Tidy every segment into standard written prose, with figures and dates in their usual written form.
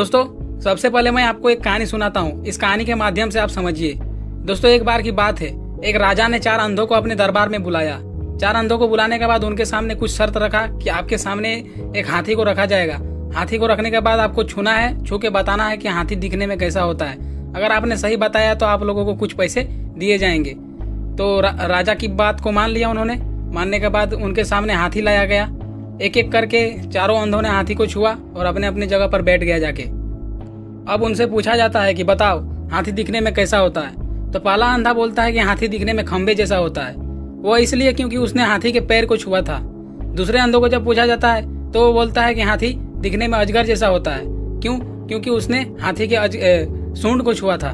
दोस्तों सबसे पहले मैं आपको एक कहानी सुनाता हूँ। इस कहानी के माध्यम से आप समझिए। दोस्तों एक बार की बात है, एक राजा ने 4 अंधों को अपने दरबार में बुलाया। 4 अंधों को बुलाने के बाद उनके सामने कुछ शर्त रखा कि आपके सामने एक हाथी को रखा जाएगा। हाथी को रखने के बाद आपको छूना है, छू के बताना है कि हाथी दिखने में कैसा होता है। अगर आपने सही बताया तो आप लोगों को कुछ पैसे दिए जाएंगे। तो राजा की बात को मान लिया उन्होंने। मानने के बाद उनके सामने हाथी लाया गया। एक एक करके 4 अंधों ने हाथी को छुआ और अपने अपनी जगह पर बैठ गया जाके। अब उनसे पूछा जाता है कि बताओ हाथी दिखने में कैसा होता है। तो पहला अंधा बोलता है कि हाथी दिखने में खंबे जैसा होता है। वो इसलिए क्योंकि उसने हाथी के पैर को छुआ था। दूसरे अंधों को जब पूछा जाता है तो वो बोलता है कि हाथी दिखने में अजगर जैसा होता है। क्यों? क्योंकि उसने हाथी के सूंड को छुआ था।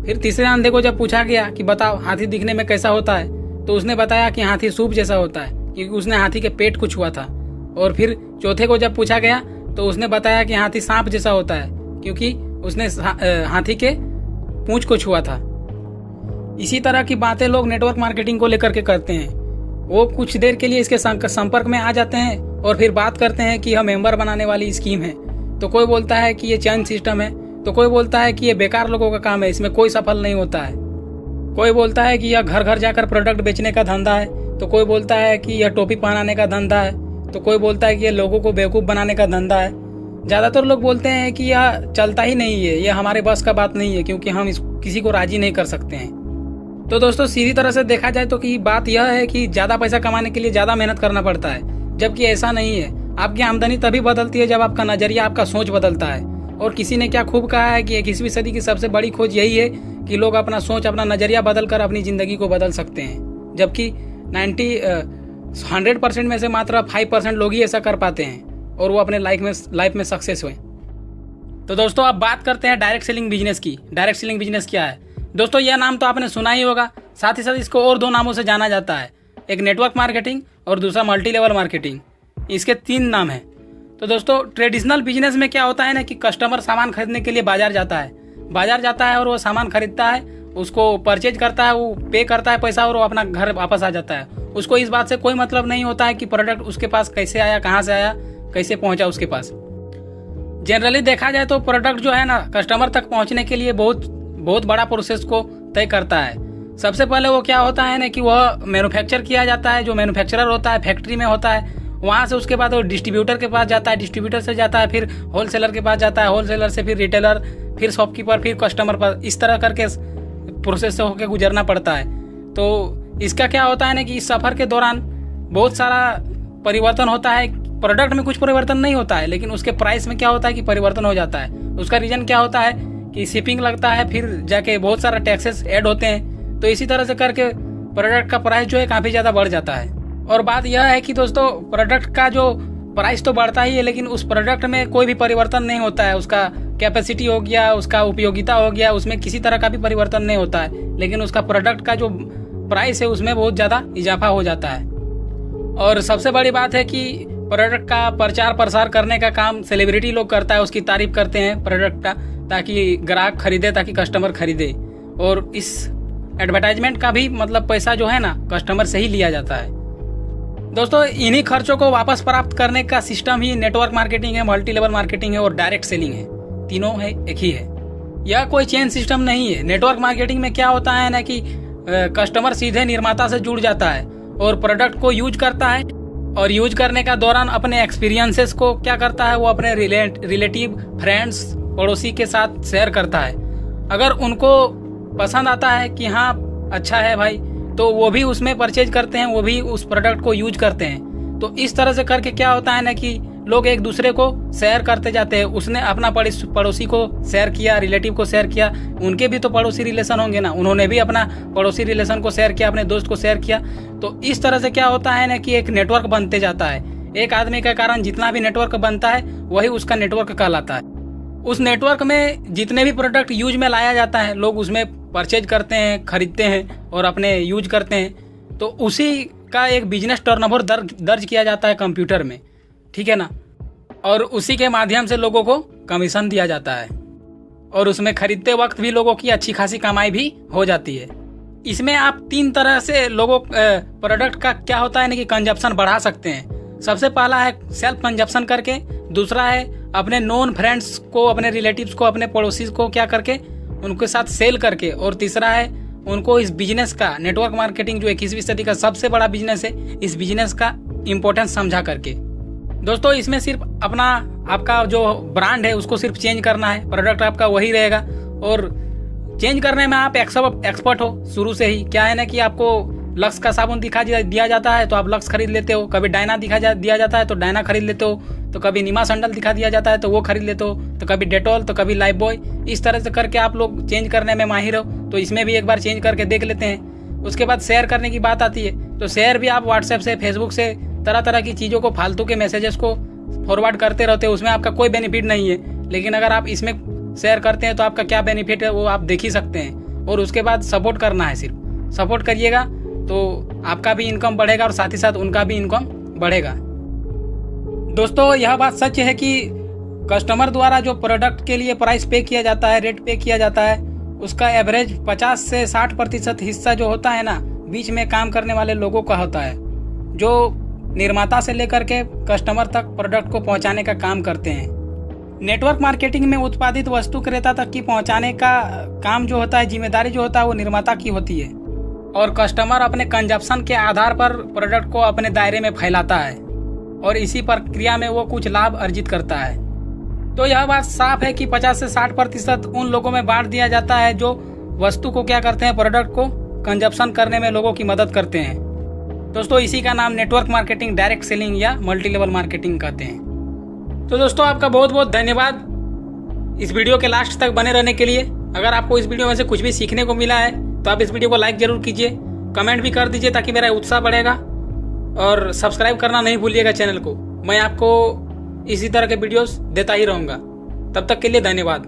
फिर तीसरे अंधे को जब पूछा गया कि बताओ हाथी दिखने में कैसा होता है, तो उसने बताया कि हाथी सूप जैसा होता है क्योंकि उसने हाथी के पेट को छुआ था। और फिर चौथे को जब पूछा गया तो उसने बताया कि हाथी सांप जैसा होता है क्योंकि उसने हाथी के पूंछ को छुआ था। इसी तरह की बातें लोग नेटवर्क मार्केटिंग को लेकर के करते हैं। वो कुछ देर के लिए इसके संपर्क में आ जाते हैं और फिर बात करते हैं कि यह मेंबर बनाने वाली स्कीम है। तो कोई बोलता है कि ये चैन सिस्टम है, तो कोई बोलता है कि ये बेकार लोगों का काम है, इसमें कोई सफल नहीं होता है। कोई बोलता है कि यह घर घर जाकर प्रोडक्ट बेचने का धंधा है, तो कोई बोलता है कि यह टोपी पहनाने का धंधा है, तो कोई बोलता है कि ये लोगों को बेवकूफ़ बनाने का धंधा है। ज़्यादातर लोग बोलते हैं कि यह चलता ही नहीं है, यह हमारे बस का बात नहीं है क्योंकि हम किसी को राजी नहीं कर सकते हैं। तो दोस्तों सीधी तरह से देखा जाए तो कि बात यह है कि ज़्यादा पैसा कमाने के लिए ज़्यादा मेहनत करना पड़ता है, जबकि ऐसा नहीं है। आपकी आमदनी तभी बदलती है जब आपका नज़रिया, आपका सोच बदलता है। और किसी ने क्या खूब कहा है कि 21वीं सदी की सबसे बड़ी खोज यही है कि लोग अपना सोच, अपना नज़रिया बदल कर अपनी ज़िंदगी को बदल सकते हैं, जबकि 100% में से मात्र 5% लोग ही ऐसा कर पाते हैं और वो अपने लाइफ में सक्सेस हुए। तो दोस्तों अब बात करते हैं डायरेक्ट सेलिंग बिजनेस की। डायरेक्ट सेलिंग बिजनेस क्या है? दोस्तों यह नाम तो आपने सुना ही होगा, साथ ही साथ इसको और 2 नामों से जाना जाता है, एक नेटवर्क मार्केटिंग और दूसरा मल्टी लेवल मार्केटिंग। इसके 3 नाम हैं। तो दोस्तों ट्रेडिशनल बिजनेस में क्या होता है ना कि कस्टमर सामान खरीदने के लिए बाजार जाता है और वो सामान खरीदता है, उसको परचेज करता है, वो पे करता है पैसा और वो अपना घर वापस आ जाता है। उसको इस बात से कोई मतलब नहीं होता है कि प्रोडक्ट उसके पास कैसे आया, कहाँ से आया, कैसे पहुंचा उसके पास। जनरली देखा जाए तो प्रोडक्ट जो है ना कस्टमर तक पहुंचने के लिए बहुत बड़ा प्रोसेस को तय करता है। सबसे पहले वो क्या होता है ना कि वह मैन्युफैक्चर किया जाता है। जो मैन्युफैक्चरर होता है फैक्ट्री में होता है, वहाँ से उसके बाद वो डिस्ट्रीब्यूटर के पास जाता है, डिस्ट्रीब्यूटर से जाता है फिर होलसेलर के पास जाता है, होलसेलर से फिर रिटेलर, फिर शॉपकीपर, फिर कस्टमर पर। इस तरह करके प्रोसेस से होकर गुजरना पड़ता है। तो इसका क्या होता है ना कि इस सफ़र के दौरान बहुत सारा परिवर्तन होता है। प्रोडक्ट में कुछ परिवर्तन नहीं होता है, लेकिन उसके प्राइस में क्या होता है कि परिवर्तन हो जाता है। उसका रीज़न क्या होता है कि शिपिंग लगता है, फिर जाके बहुत सारा टैक्सेस ऐड होते हैं। तो इसी तरह से करके प्रोडक्ट का प्राइस जो है काफ़ी ज़्यादा बढ़ जाता है। और बात यह है कि दोस्तों प्रोडक्ट का जो प्राइस तो बढ़ता ही है, लेकिन उस प्रोडक्ट में कोई भी परिवर्तन नहीं होता है। उसका कैपेसिटी हो गया, उसका उपयोगिता हो गया, उसमें किसी तरह का भी परिवर्तन नहीं होता है, लेकिन उसका प्रोडक्ट का जो प्राइस है उसमें बहुत ज़्यादा इजाफा हो जाता है। और सबसे बड़ी बात है कि प्रोडक्ट का प्रचार प्रसार करने का काम सेलिब्रिटी लोग करता है, उसकी तारीफ करते हैं प्रोडक्ट का, ताकि ग्राहक खरीदे, ताकि कस्टमर खरीदे। और इस एडवर्टाइजमेंट का भी मतलब पैसा जो है ना कस्टमर से ही लिया जाता है। दोस्तों इन्हीं खर्चों को वापस प्राप्त करने का सिस्टम ही नेटवर्क मार्केटिंग है, मल्टी लेवल मार्केटिंग है और डायरेक्ट सेलिंग है। तीनों है एक ही है, यह कोई चेन सिस्टम नहीं है। नेटवर्क मार्केटिंग में क्या होता है ना कि कस्टमर सीधे निर्माता से जुड़ जाता है और प्रोडक्ट को यूज करता है, और यूज करने का दौरान अपने एक्सपीरियंसेस को क्या करता है, वो अपने रिलेटिव, फ्रेंड्स, पड़ोसी के साथ शेयर करता है। अगर उनको पसंद आता है कि हाँ अच्छा है भाई, तो वो भी उसमें परचेज करते हैं, वो भी उस प्रोडक्ट को यूज करते हैं। तो इस तरह से करके क्या होता है ना कि लोग एक दूसरे को शेयर करते जाते हैं। उसने अपना पड़ोसी को शेयर किया, रिलेटिव को शेयर किया, उनके भी तो पड़ोसी रिलेशन होंगे ना, उन्होंने भी अपना पड़ोसी रिलेशन को शेयर किया, अपने दोस्त को शेयर किया। तो इस तरह से क्या होता है ना कि एक नेटवर्क बनते जाता है। एक आदमी के कारण जितना भी नेटवर्क बनता है वही उसका नेटवर्क कहलाता है। उस नेटवर्क में जितने भी प्रोडक्ट यूज में लाया जाता है, लोग उसमें परचेज करते हैं, खरीदते हैं और अपने यूज करते हैं। तो उसी का एक बिजनेस टर्नओवर दर्ज किया जाता है कंप्यूटर में, ठीक है ना। और उसी के माध्यम से लोगों को कमीशन दिया जाता है और उसमें खरीदते वक्त भी लोगों की अच्छी खासी कमाई भी हो जाती है। इसमें आप 3 तरह से लोगों प्रोडक्ट का क्या होता है ना कि कंजप्शन बढ़ा सकते हैं। सबसे पहला है सेल्फ कंजप्शन करके, दूसरा है अपने नॉन फ्रेंड्स को, अपने रिलेटिव्स को, अपने पड़ोसी को क्या करके उनके साथ सेल करके, और तीसरा है उनको इस बिजनेस का, नेटवर्क मार्केटिंग जो 21वीं सदी का सबसे बड़ा बिजनेस है, इस बिजनेस का इम्पोर्टेंस समझा करके। दोस्तों इसमें सिर्फ अपना आपका जो ब्रांड है उसको सिर्फ चेंज करना है, प्रोडक्ट आपका वही रहेगा, और चेंज करने में आप एक्सपर्ट हो शुरू से ही। क्या है ना कि आपको लक्स का साबुन दिया जाता है तो आप लक्स खरीद लेते हो, कभी डायना दिया जाता है तो डायना खरीद लेते हो, तो कभी नीमा संडल दिखा दिया जाता है तो वो खरीद लेते हो, तो कभी डेटॉल, तो कभी लाइफ बॉय। इस तरह से करके आप लोग चेंज करने में माहिर हो, तो इसमें भी एक बार चेंज करके देख लेते हैं। उसके बाद शेयर करने की बात आती है, तो शेयर भी आप व्हाट्सएप से, फेसबुक से तरह तरह की चीज़ों को, फालतू के मैसेजेस को फॉरवर्ड करते रहते हो, उसमें आपका कोई बेनिफिट नहीं है। लेकिन अगर आप इसमें शेयर करते हैं तो आपका क्या बेनिफिट है वो आप देख ही सकते हैं। और उसके बाद सपोर्ट करना है, सिर्फ सपोर्ट करिएगा तो आपका भी इनकम बढ़ेगा और साथ ही साथ उनका भी इनकम बढ़ेगा। दोस्तों यह बात सच है कि कस्टमर द्वारा जो प्रोडक्ट के लिए प्राइस पे किया जाता है, रेट पे किया जाता है, उसका एवरेज 50 से 60% हिस्सा जो होता है ना, बीच में काम करने वाले लोगों का होता है, जो निर्माता से लेकर के कस्टमर तक प्रोडक्ट को पहुंचाने का काम करते हैं। नेटवर्क मार्केटिंग में उत्पादित वस्तु क्रेता तक की पहुंचाने का काम जो होता है, जिम्मेदारी जो होता है वो निर्माता की होती है, और कस्टमर अपने कंजप्शन के आधार पर प्रोडक्ट को अपने दायरे में फैलाता है और इसी प्रक्रिया में वो कुछ लाभ अर्जित करता है। तो यह बात साफ है कि 50 से 60% उन लोगों में बांट दिया जाता है जो वस्तु को क्या करते हैं, प्रोडक्ट को कंजप्शन करने में लोगों की मदद करते हैं। दोस्तों इसी का नाम नेटवर्क मार्केटिंग, डायरेक्ट सेलिंग या मल्टी लेवल मार्केटिंग कहते हैं। तो दोस्तों आपका बहुत बहुत धन्यवाद इस वीडियो के लास्ट तक बने रहने के लिए। अगर आपको इस वीडियो में से कुछ भी सीखने को मिला है तो आप इस वीडियो को लाइक जरूर कीजिए, कमेंट भी कर दीजिए ताकि मेरा उत्साह बढ़ेगा, और सब्सक्राइब करना नहीं भूलिएगा चैनल को। मैं आपको इसी तरह के वीडियोस देता ही रहूँगा। तब तक के लिए धन्यवाद।